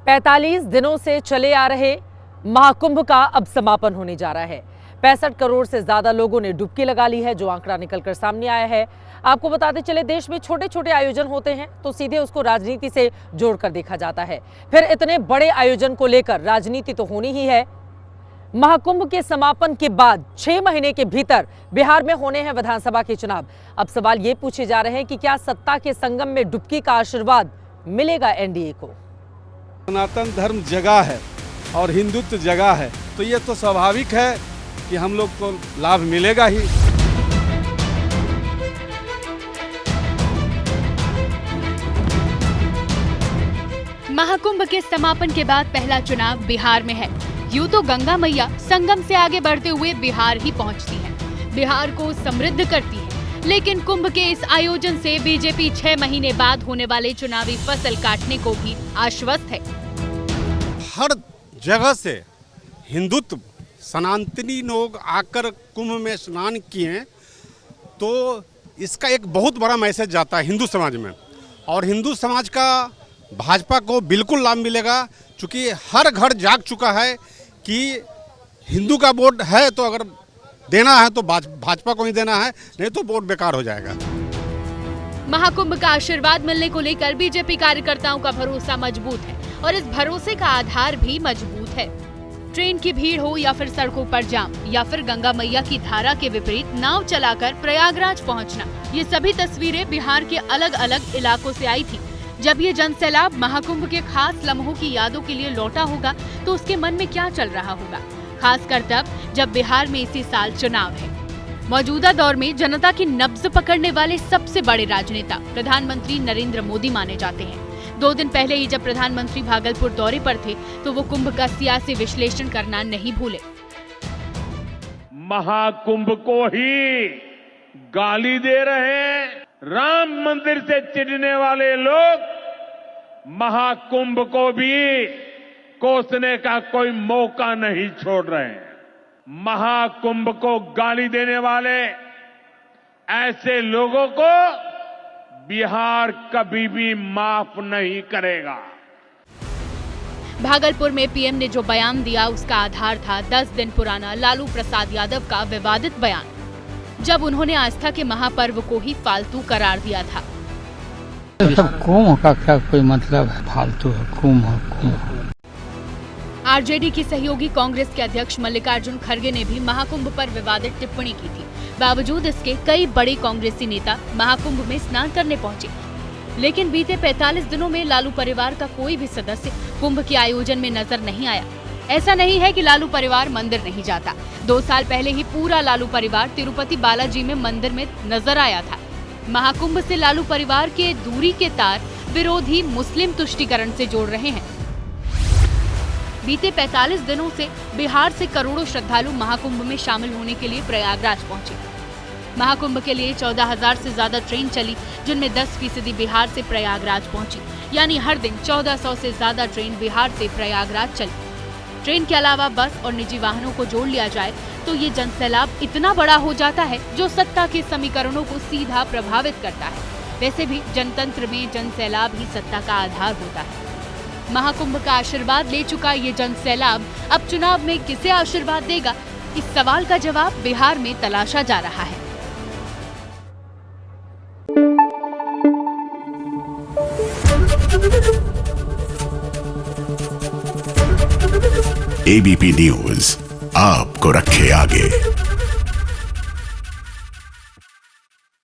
45 दिनों से चले आ रहे महाकुंभ का अब समापन होने जा रहा है। 65 करोड़ से ज्यादा लोगों ने डुबकी लगा ली है, जो आंकड़ा निकलकर सामने आया है। आपको बताते चले, देश में छोटे छोटे आयोजन होते हैं तो सीधे उसको राजनीति से जोड़कर देखा जाता है। फिर इतने बड़े आयोजन को लेकर राजनीति तो होनी ही है। महाकुंभ के समापन के बाद 6 महीने के भीतर बिहार में होने हैं विधानसभा के चुनाव। अब सवाल ये पूछे जा रहे हैं कि क्या सत्ता के संगम में डुबकी का आशीर्वाद मिलेगा एनडीए को। सनातन धर्म जगह है और हिंदुत्व जगह है, तो ये तो स्वाभाविक है कि हम लोग को लाभ मिलेगा ही। महाकुंभ के समापन के बाद पहला चुनाव बिहार में है। यूं तो गंगा मैया संगम से आगे बढ़ते हुए बिहार ही पहुंचती है, बिहार को समृद्ध करती है। लेकिन कुंभ के इस आयोजन से बीजेपी 6 महीने बाद होने वाले चुनावी फसल काटने को भी आश्वस्त है। हर जगह से हिंदुत्व सनातनी लोग आकर कुंभ में स्नान किए, तो इसका एक बहुत बड़ा मैसेज जाता है हिंदू समाज में, और हिंदू समाज का भाजपा को बिल्कुल लाभ मिलेगा, क्योंकि हर घर जाग चुका है कि हिंदू का वोट है तो अगर देना है तो भाजपा को ही देना है, नहीं तो वोट बेकार हो जाएगा। महाकुंभ का आशीर्वाद मिलने को लेकर बीजेपी कार्यकर्ताओं का भरोसा मजबूत है और इस भरोसे का आधार भी मजबूत है। ट्रेन की भीड़ हो या फिर सड़कों पर जाम या फिर गंगा मैया की धारा के विपरीत नाव चलाकर प्रयागराज पहुंचना, ये सभी तस्वीरें बिहार के अलग अलग इलाकों से आई थी। जब ये जनसैलाब महाकुंभ के खास लम्हों की यादों के लिए लौटा होगा तो उसके मन में क्या चल रहा होगा, खासकर तब जब बिहार में इसी साल चुनाव है। मौजूदा दौर में जनता की नब्ज पकड़ने वाले सबसे बड़े राजनेता प्रधानमंत्री नरेंद्र मोदी माने जाते हैं। 2 दिन पहले ही जब प्रधानमंत्री भागलपुर दौरे पर थे तो वो कुंभ का सियासी विश्लेषण करना नहीं भूले। महाकुंभ को ही गाली दे रहे राम मंदिर से चिढ़ने वाले लोग महाकुंभ को भी कोसने का कोई मौका नहीं छोड़ रहे हैं। महाकुंभ को गाली देने वाले ऐसे लोगों को बिहार कभी भी माफ नहीं करेगा। भागलपुर में पीएम ने जो बयान दिया उसका आधार था 10 दिन पुराना लालू प्रसाद यादव का विवादित बयान, जब उन्होंने आस्था के महापर्व को ही फालतू करार दिया था। सब कुंभ का क्या कोई मतलब है, फालतू है कुंभ। आरजेडी की सहयोगी कांग्रेस के अध्यक्ष मल्लिकार्जुन खड़गे ने भी महाकुंभ पर विवादित टिप्पणी की थी। बावजूद इसके कई बड़े कांग्रेसी नेता महाकुंभ में स्नान करने पहुंचे, लेकिन बीते 45 दिनों में लालू परिवार का कोई भी सदस्य कुंभ के आयोजन में नजर नहीं आया। ऐसा नहीं है कि लालू परिवार मंदिर नहीं जाता। 2 साल पहले ही पूरा लालू परिवार तिरुपति बालाजी में मंदिर में नजर आया था। महाकुंभ से लालू परिवार के दूरी के तार विरोधी मुस्लिम तुष्टीकरण से जोड़ रहे हैं। बीते 45 दिनों से बिहार से करोड़ों श्रद्धालु महाकुंभ में शामिल होने के लिए प्रयागराज पहुंचे। महाकुंभ के लिए 14,000 से ज्यादा ट्रेन चली, जिनमें 10% बिहार से प्रयागराज पहुंची, यानी हर दिन 1400 से ज्यादा ट्रेन बिहार से प्रयागराज चली। ट्रेन के अलावा बस और निजी वाहनों को जोड़ लिया जाए तो ये जनसैलाब इतना बड़ा हो जाता है जो सत्ता के समीकरणों को सीधा प्रभावित करता है। वैसे भी जनतंत्र में जनसैलाब ही सत्ता का आधार होता है। महाकुंभ का आशीर्वाद ले चुका ये जनसैलाब अब चुनाव में किसे आशीर्वाद देगा, इस सवाल का जवाब बिहार में तलाशा जा रहा है। एबीपी न्यूज आपको रखे आगे।